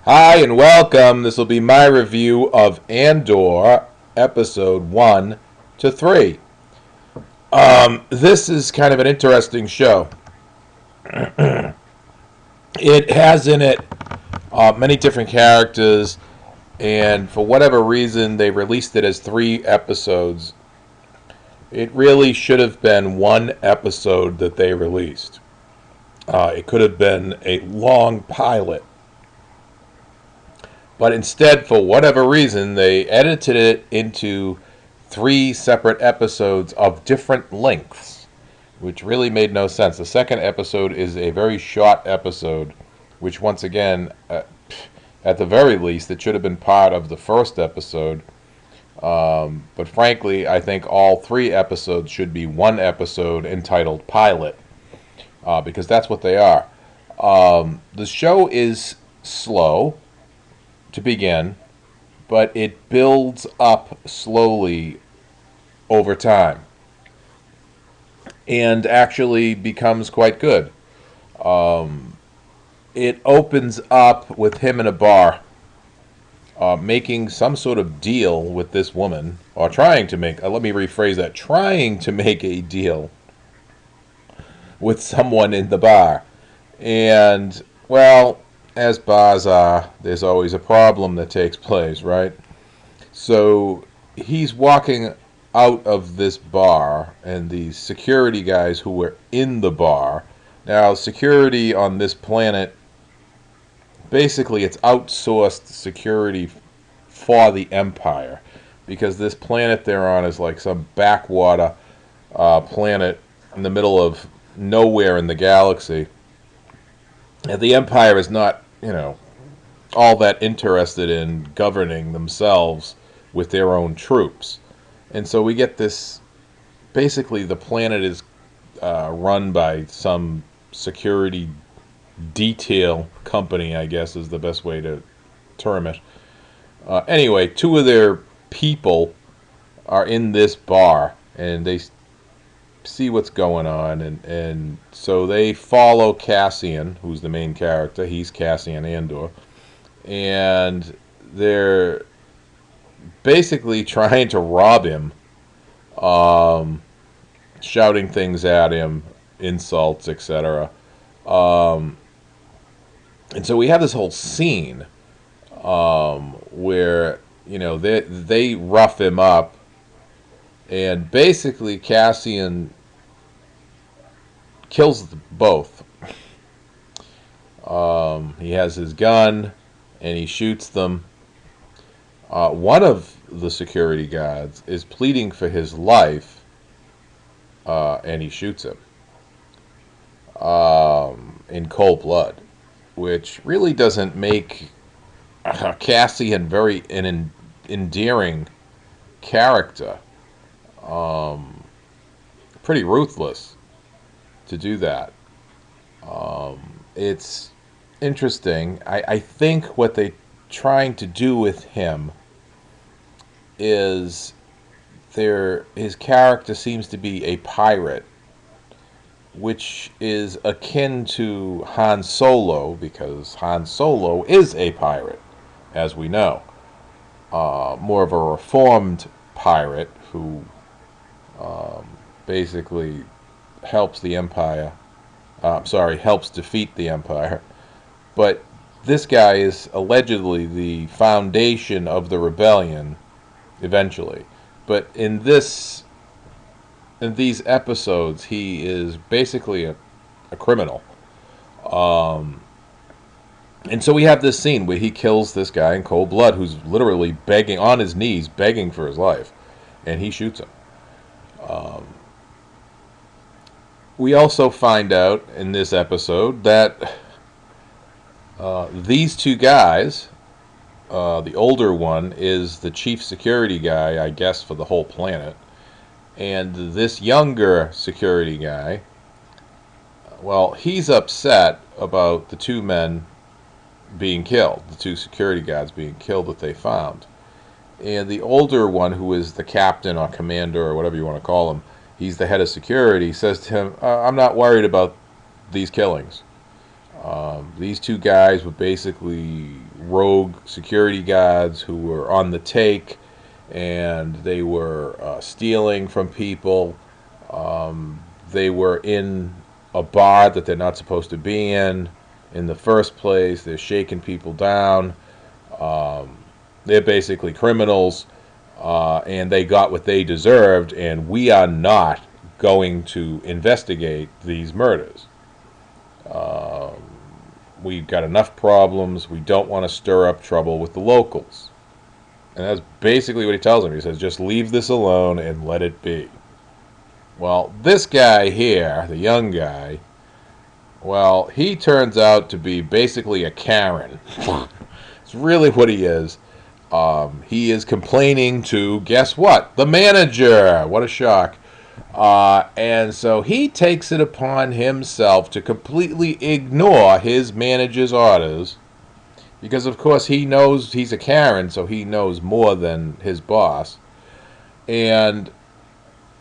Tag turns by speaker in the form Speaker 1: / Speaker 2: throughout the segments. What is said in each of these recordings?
Speaker 1: Hi and welcome. This will be my review of Andor Episode 1 to 3. This is kind of an interesting show. It has in it many different characters, and for whatever reason, they released it as 3 episodes. It really should have been 1 episode that they released. It could have been a long pilot. But instead, for whatever reason, they edited it into 3 separate episodes of different lengths, which really made no sense. The second episode is a very short episode, which, once again, at the very least, it should have been part of the first episode. But frankly, I think all 3 episodes should be 1 episode entitled Pilot, because that's what they are. The show is slow to begin, but it builds up slowly over time and actually becomes quite good. It opens up with him in a bar, making some sort of deal with this woman, or trying to make, let me rephrase that, trying to make a deal with someone in the bar. And, well, as bars are, there's always a problem that takes place, right? So he's walking out of this bar, and the security guys who were in the bar. Now, security on this planet, basically, it's outsourced security for the Empire, because this planet they're on is like some backwater planet in the middle of nowhere in the galaxy. And the Empire is not, all that interested in governing themselves with their own troops. And so we get this, basically the planet is run by some security detail company, I guess is the best way to term it. Anyway, 2 of their people are in this bar, and they see what's going on, and so they follow Cassian, who's the main character. He's Cassian Andor, and they're basically trying to rob him, shouting things at him, insults, etc. And so we have this whole scene where they rough him up, and basically Cassian kills both. He has his gun, and he shoots them. One of the security guards is pleading for his life, and he shoots him in cold blood, which really doesn't make Cassian an endearing character. Pretty ruthless to do that. It's interesting. I think what they're trying to do with him is his character seems to be a pirate, which is akin to Han Solo, because Han Solo is a pirate, as we know. More of a reformed pirate who basically helps the Empire. Helps defeat the Empire. But this guy is allegedly the foundation of the rebellion, eventually. But in these episodes, he is basically a criminal. And so we have this scene where he kills this guy in cold blood, who's literally begging, on his knees, begging for his life, and he shoots him. We also find out in this episode that these 2 guys, the older one is the chief security guy, I guess, for the whole planet. And this younger security guy, well, he's upset about the 2 men being killed, the 2 security guards being killed that they found. And the older one, who is the captain or commander or whatever you want to call him, he's the head of security, says to him, I'm not worried about these killings. These two guys were basically rogue security guards who were on the take, and they were stealing from people. They were in a bar that they're not supposed to be in the first place. They're shaking people down. They're basically criminals, and they got what they deserved, and we are not going to investigate these murders. We've got enough problems. We don't want to stir up trouble with the locals. And that's basically what he tells them. He says, just leave this alone and let it be. Well, this guy here, the young guy, well, he turns out to be basically a Karen. It's really what he is. He is complaining to, guess what? The manager. What a shock. And so he takes it upon himself to completely ignore his manager's orders. Because, of course, he knows he's a Karen, so he knows more than his boss. And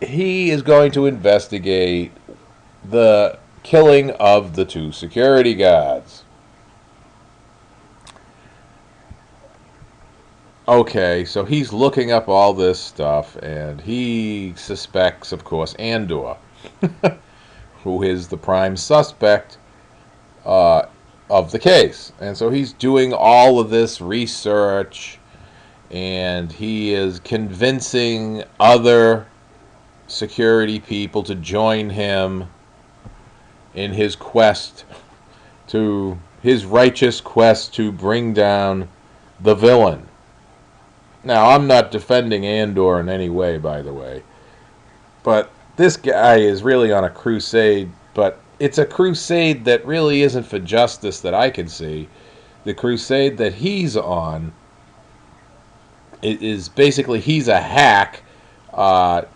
Speaker 1: he is going to investigate the killing of the two security guards. Okay, so he's looking up all this stuff, and he suspects, of course, Andor, who is the prime suspect of the case. And so he's doing all of this research, and he is convincing other security people to join him in his righteous quest to bring down the villain. Now, I'm not defending Andor in any way, by the way, but this guy is really on a crusade, but it's a crusade that really isn't for justice that I can see. The crusade that he's on is basically he's a hack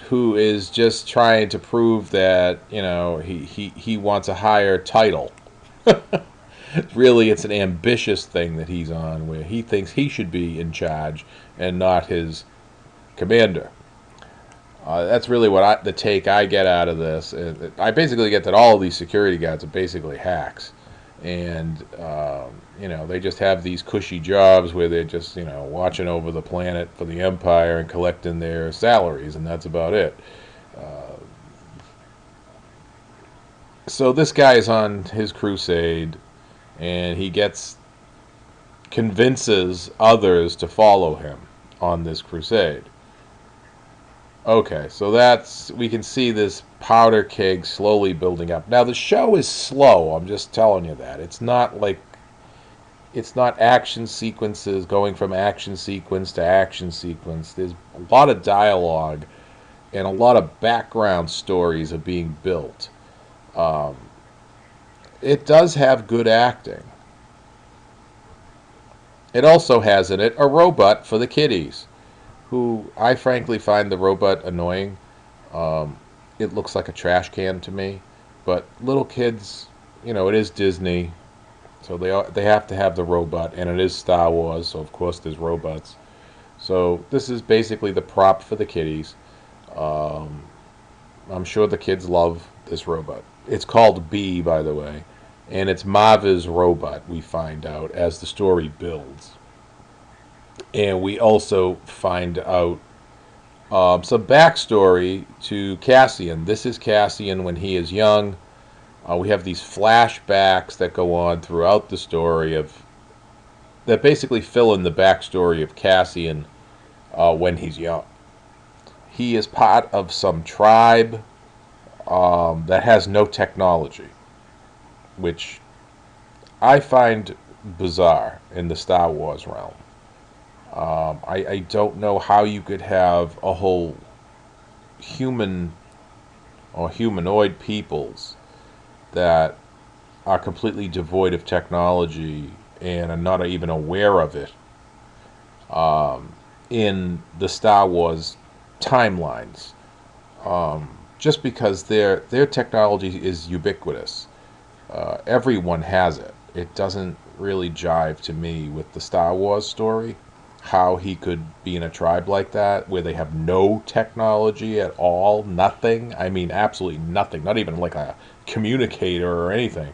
Speaker 1: who is just trying to prove that, he wants a higher title. Really, it's an ambitious thing that he's on, where he thinks he should be in charge and not his commander. That's really what the take I get out of this. I basically get that all of these security guards are basically hacks, and they just have these cushy jobs where they're just watching over the planet for the Empire and collecting their salaries, and that's about it. So this guy is on his crusade, and he convinces others to follow him on this crusade. Okay, so we can see this powder keg slowly building up. Now the show is slow, I'm just telling you that. It's not action sequences going from action sequence to action sequence. There's a lot of dialogue and a lot of background stories are being built. It does have good acting. It also has in it a robot for the kiddies, who I frankly find the robot annoying. It looks like a trash can to me, but little kids, it is Disney, so they have to have the robot, and it is Star Wars, so of course there's robots. So this is basically the prop for the kiddies. I'm sure the kids love this robot. It's called B, by the way, and it's Mavi's robot, we find out, as the story builds. And we also find out some backstory to Cassian. This is Cassian when he is young. We have these flashbacks that go on throughout the story that basically fill in the backstory of Cassian when he's young. He is part of some tribe that has no technology, which I find bizarre in the Star Wars realm. I don't know how you could have a whole human or humanoid peoples that are completely devoid of technology and are not even aware of it in the Star Wars timelines. Just because their technology is ubiquitous. Everyone has it. It doesn't really jive to me with the Star Wars story. How he could be in a tribe like that where they have no technology at all, nothing. I mean, absolutely nothing. Not even like a communicator or anything.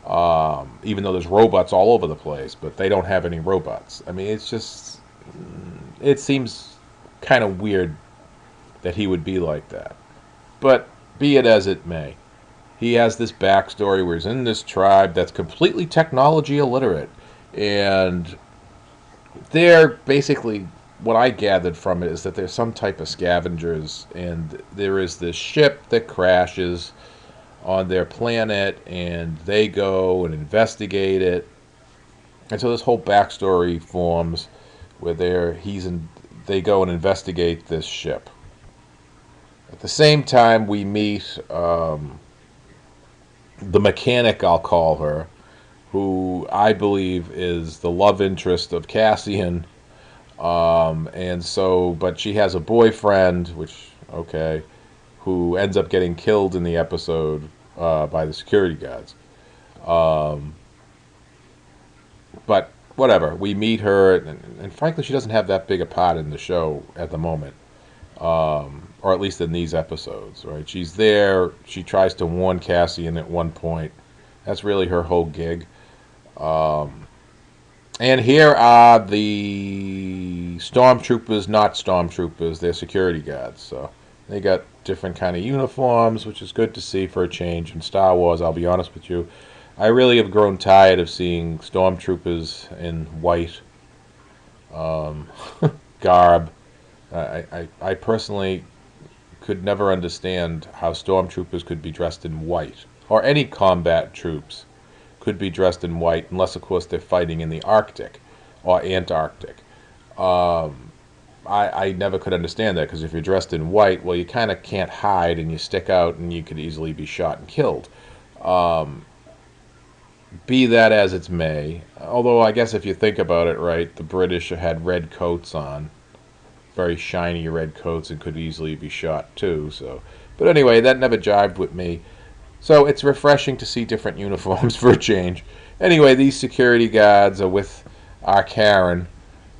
Speaker 1: even though there's robots all over the place, but they don't have any robots. I mean, it's just, it seems kind of weird that he would be like that. But be it as it may, he has this backstory where he's in this tribe that's completely technology illiterate. And they're basically, what I gathered from it is that there's some type of scavengers, and there is this ship that crashes on their planet, and they go and investigate it. And so this whole backstory forms where they go and investigate this ship. At the same time, we meet the mechanic, I'll call her, who I believe is the love interest of Cassian. But she has a boyfriend, which, okay, who ends up getting killed in the episode by the security guards. But whatever, we meet her, and frankly, she doesn't have that big a part in the show at the moment, or at least in these episodes, right? She's there. She tries to warn Cassian at one point. That's really her whole gig. And here are the stormtroopers, not stormtroopers. They're security guards, so they got different kind of uniforms, which is good to see for a change in Star Wars. I'll be honest with you, I really have grown tired of seeing stormtroopers in white garb. I personally could never understand how stormtroopers could be dressed in white, or any combat troops could be dressed in white, unless, of course, they're fighting in the Arctic or Antarctic. I never could understand that, because if you're dressed in white, well, you kind of can't hide, and you stick out, and you could easily be shot and killed. Be that as it may, although I guess if you think about it, right, the British had red coats on, very shiny red coats, and could easily be shot too. So, but anyway, that never jived with me. So it's refreshing to see different uniforms for a change. Anyway, these security guards are with our Karen,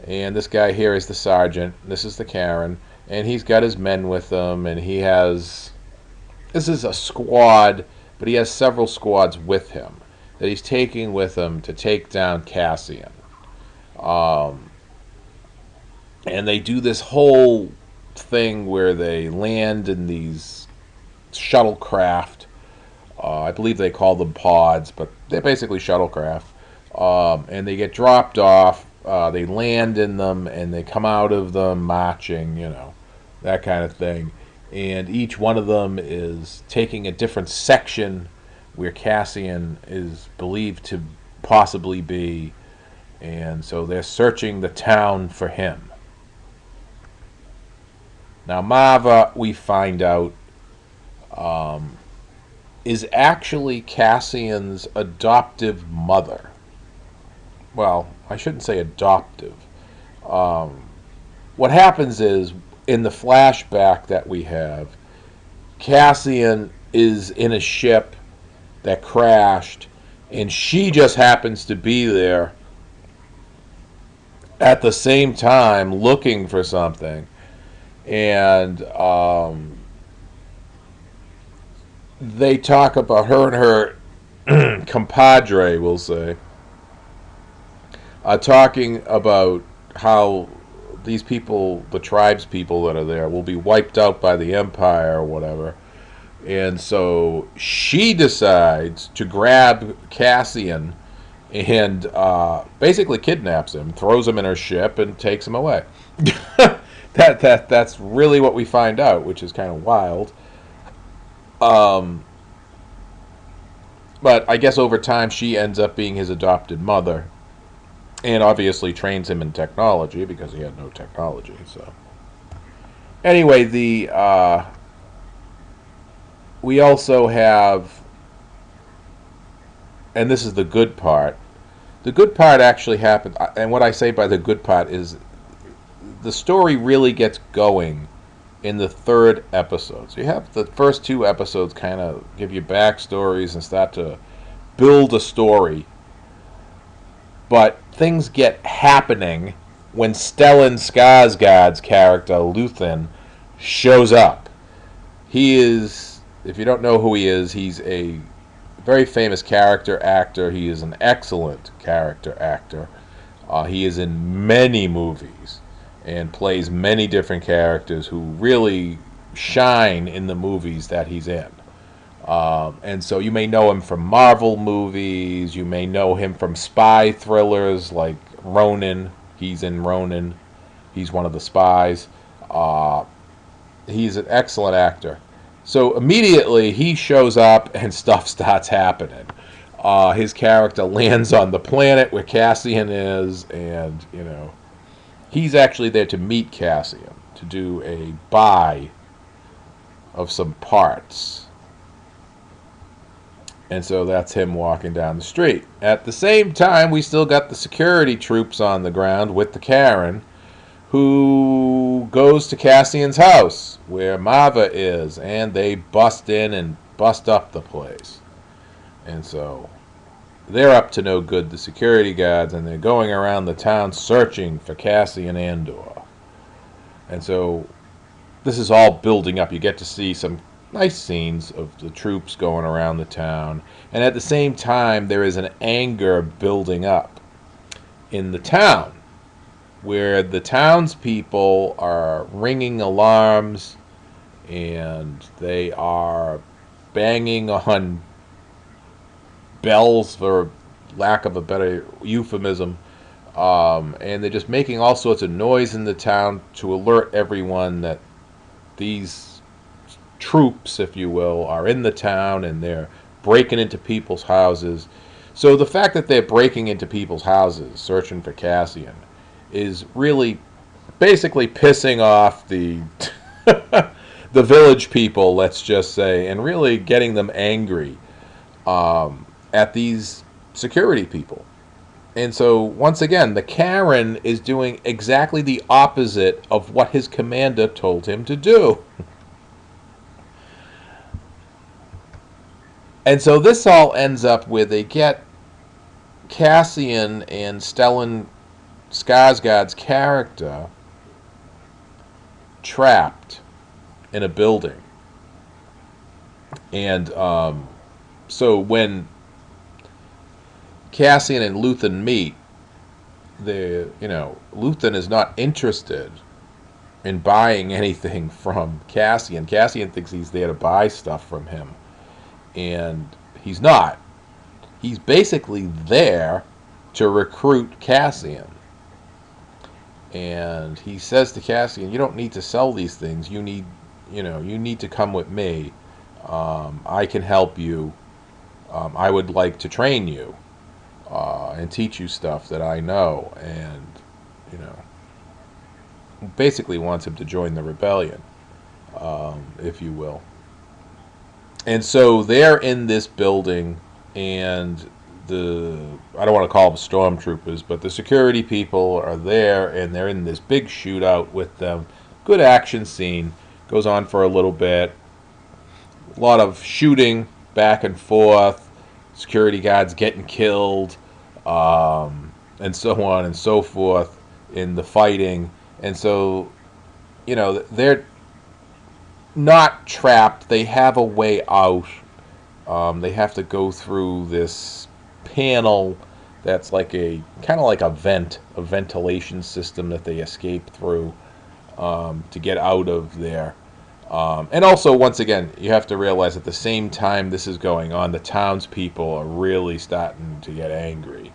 Speaker 1: and this guy here is the sergeant. This is the Karen, and he's got his men with him, and this is a squad, but he has several squads with him that he's taking with him to take down Cassian. And they do this whole thing where they land in these shuttlecraft. I believe they call them pods, but they're basically shuttlecraft. And they get dropped off. They land in them, and they come out of them marching, that kind of thing. And each one of them is taking a different section where Cassian is believed to possibly be. And so they're searching the town for him. Now, Maava, we find out, is actually Cassian's adoptive mother. Well, I shouldn't say adoptive. What happens is, in the flashback that we have, Cassian is in a ship that crashed, and she just happens to be there at the same time looking for something. And they talk about her and her compadre, we'll say, talking about how these people, the tribes people that are there, will be wiped out by the Empire or whatever. And so she decides to grab Cassian and basically kidnaps him, throws him in her ship, and takes him away. That's really what we find out, which is kind of wild. But I guess over time she ends up being his adopted mother, and obviously trains him in technology because he had no technology. So anyway, we also have, and this is the good part. The good part actually happened, and what I say by the good part is the story really gets going in the third episode. So you have the first two episodes kind of give you backstories and start to build a story. But things get happening when Stellan Skarsgård's character, Luthen, shows up. He is, if you don't know who he is, he's a very famous character actor. He is an excellent character actor. He is in many movies and plays many different characters who really shine in the movies that he's in. And so you may know him from Marvel movies. You may know him from spy thrillers like Ronin. He's in Ronin. He's one of the spies. He's an excellent actor. So immediately he shows up and stuff starts happening. His character lands on the planet where Cassian is, and he's actually there to meet Cassian to do a buy of some parts. And so that's him walking down the street. At the same time, we still got the security troops on the ground with the Karen, who goes to Cassian's house where Mava is, and they bust in and bust up the place. And so they're up to no good, the security guards, and they're going around the town searching for Cassian Andor. And so this is all building up. You get to see some nice scenes of the troops going around the town. And at the same time, there is an anger building up in the town, where the townspeople are ringing alarms and they are banging on bells, for lack of a better euphemism, and they're just making all sorts of noise in the town to alert everyone that these troops, if you will, are in the town and they're breaking into people's houses. So the fact that they're breaking into people's houses, searching for Cassian, is really basically pissing off the the village people, let's just say, and really getting them angry at these security people. And so, once again, the Karen is doing exactly the opposite of what his commander told him to do. And so this all ends up where they get Cassian and Stellan Skarsgård's character trapped in a building. And so when Cassian and Luthen meet, Luthen is not interested in buying anything from Cassian. Cassian thinks he's there to buy stuff from him, and he's not. He's basically there to recruit Cassian. And he says to Cassian, "You don't need to sell these things. You need to come with me. I can help you. I would like to train you and teach you stuff that I know." And basically wants him to join the rebellion, if you will. And so they're in this building, and I don't want to call them stormtroopers, but the security people are there, and they're in this big shootout with them. Good action scene. Goes on for a little bit. A lot of shooting back and forth. Security guards getting killed, and so on and so forth in the fighting. And so, they're not trapped. They have a way out. They have to go through this panel that's kind of like a ventilation system that they escape through to get out of there. And also, once again, you have to realize at the same time this is going on, the townspeople are really starting to get angry.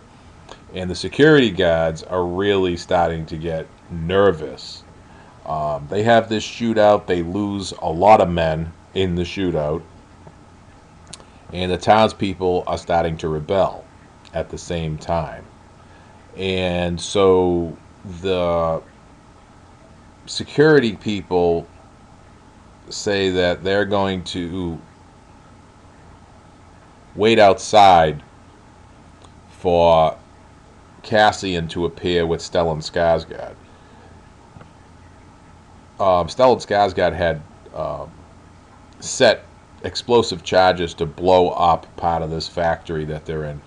Speaker 1: And the security guards are really starting to get nervous. They have this shootout. They lose a lot of men in the shootout. And the townspeople are starting to rebel at the same time. And so the security people say that they're going to wait outside for Cassian to appear with Stellan Skarsgård. Stellan Skarsgård had set explosive charges to blow up part of this factory that they're in.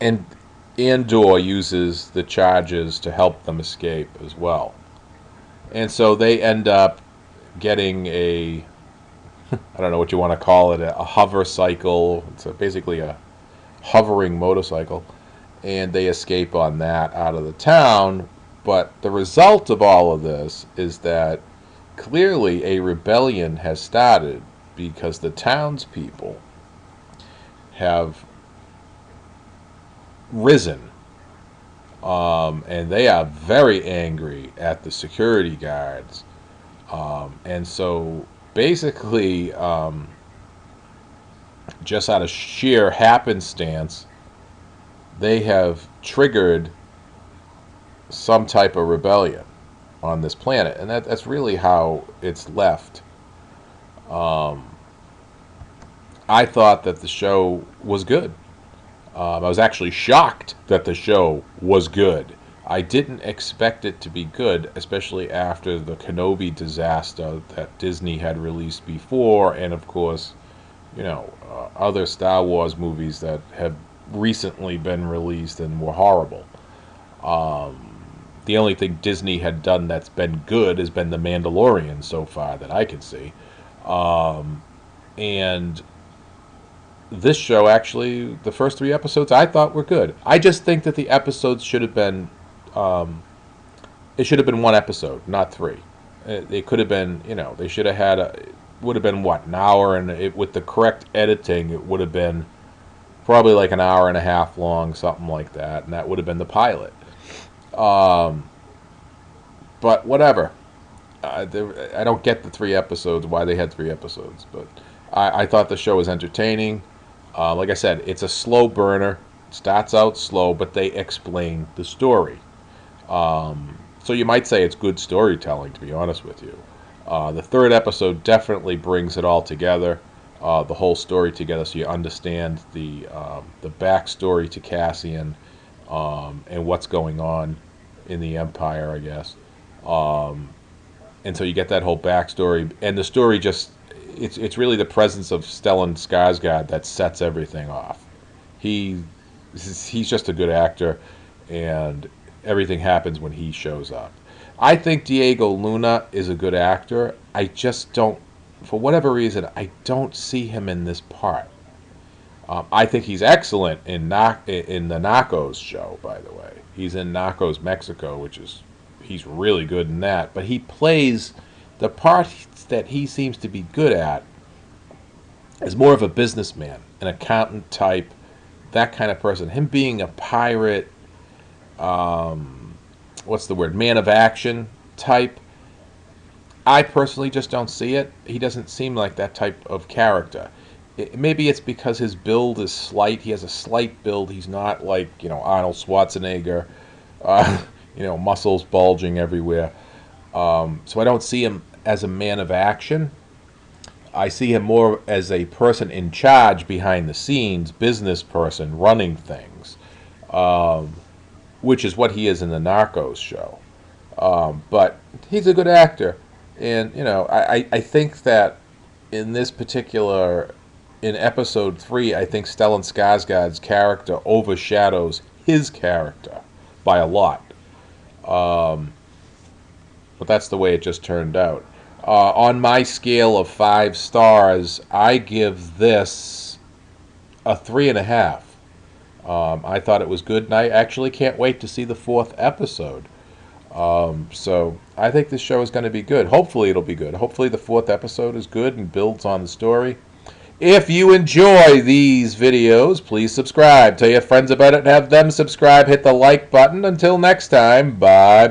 Speaker 1: And Andor uses the charges to help them escape as well. And so they end up getting a I don't know what you want to call it, a hover cycle. It's basically a hovering motorcycle, and they escape on that out of the town. But the result of all of this is that clearly a rebellion has started because the townspeople have risen, and they are very angry at the security guards. And so basically, just out of sheer happenstance, they have triggered some type of rebellion on this planet, and that's really how it's left. I thought that the show was good. I was actually shocked that the show was good. I didn't expect it to be good, especially after the Kenobi disaster that Disney had released before, and of course, other Star Wars movies that have recently been released and were horrible. The only thing Disney had done that's been good has been The Mandalorian so far that I can see. And this show, actually, the first 3 episodes I thought were good. I just think that the episodes should have been, it should have been 1 episode, not 3. It could have been, they should have had would have been what, an hour, and with the correct editing, it would have been probably like an hour and a half long, something like that, and that would have been the pilot. But whatever. I don't get the 3 episodes, why they had 3 episodes, but I thought the show was entertaining. Like I said, it's a slow burner. It starts out slow, but they explain the story. So you might say it's good storytelling, to be honest with you. The 3rd episode definitely brings it all together, the whole story together, so you understand the backstory to Cassian, and what's going on in the Empire, I guess. And so you get that whole backstory, and the story it's really the presence of Stellan Skarsgård that sets everything off. He's just a good actor, and everything happens when he shows up. I think Diego Luna is a good actor. I just don't, for whatever reason, I don't see him in this part. I think he's excellent in the Narcos show, by the way. He's in Narcos Mexico, he's really good in that. But he plays the part that he seems to be good at is more of a businessman, an accountant type, that kind of person. Him being a pirate, what's the word, man of action type, I personally just don't see it. He doesn't seem like that type of character. Maybe it's because his build is slight. He has a slight build. He's not like, Arnold Schwarzenegger, muscles bulging everywhere. So I don't see him as a man of action. I see him more as a person in charge behind the scenes, business person running things, which is what he is in the Narcos show. But he's a good actor. And, I think that in this particular, in episode 3, I think Stellan Skarsgård's character overshadows his character by a lot. But that's the way it just turned out. On my scale of 5 stars, I give this a 3.5. I thought it was good, and I actually can't wait to see the 4th episode. So I think this show is going to be good. Hopefully it'll be good. Hopefully the 4th episode is good and builds on the story. If you enjoy these videos, please subscribe. Tell your friends about it and have them subscribe. Hit the like button. Until next time, bye-bye.